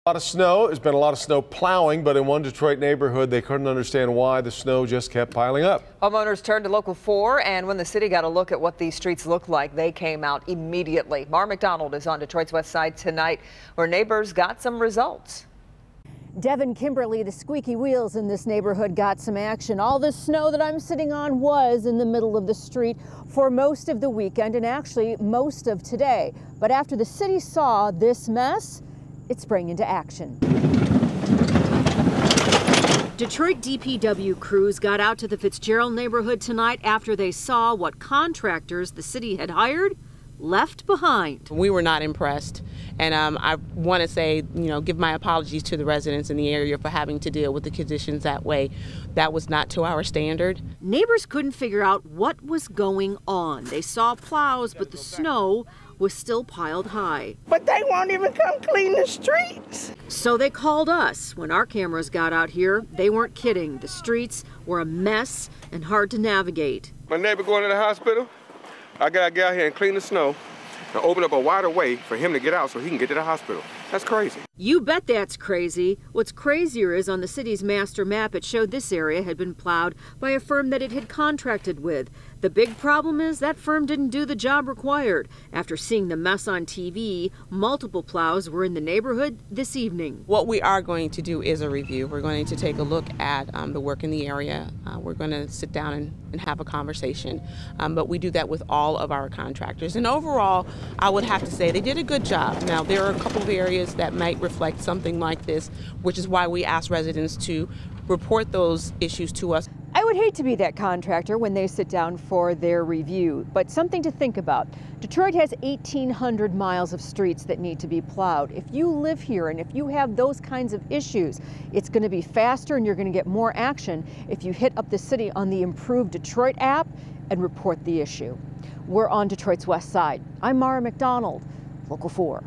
A lot of snow. There's been a lot of snow plowing, but in one Detroit neighborhood, they couldn't understand why the snow just kept piling up. Homeowners turned to Local 4, and when the city got a look at what these streets look like, they came out immediately. Mara McDonald is on Detroit's west side tonight, where neighbors got some results. Devin Kimberly, the squeaky wheels in this neighborhood got some action. All the snow that I'm sitting on was in the middle of the street for most of the weekend and actually most of today. But after the city saw this mess, it sprang into action. Detroit DPW crews got out to the Fitzgerald neighborhood tonight after they saw what contractors the city had hired left behind. We were not impressed, and I want to say, give my apologies to the residents in the area for having to deal with the conditions that way. That was not to our standard. Neighbors couldn't figure out what was going on. They saw plows, but the snow was still piled high. But they won't even come clean the streets. So they called us. When our cameras got out here, they weren't kidding. The streets were a mess and hard to navigate. My neighbor going to the hospital. I gotta get out here and clean the snow and open up a wider way for him to get out so he can get to the hospital. That's crazy. You bet that's crazy. What's crazier is on the city's master map, it showed this area had been plowed by a firm that it had contracted with. The big problem is that firm didn't do the job required. After seeing the mess on TV, multiple plows were in the neighborhood this evening. What we are going to do is a review. We're going to take a look at the work in the area. We're going to sit down and have a conversation. But we do that with all of our contractors. And overall, I would have to say they did a good job. Now, there are a couple of areas that might reflect something like this, which is why we ask residents to report those issues to us. I would hate to be that contractor when they sit down for their review, but something to think about. Detroit has 1,800 miles of streets that need to be plowed. If you live here and if you have those kinds of issues, it's going to be faster and you're going to get more action if you hit up the city on the Improved Detroit app and report the issue. We're on Detroit's west side. I'm Mara McDonald, Local 4.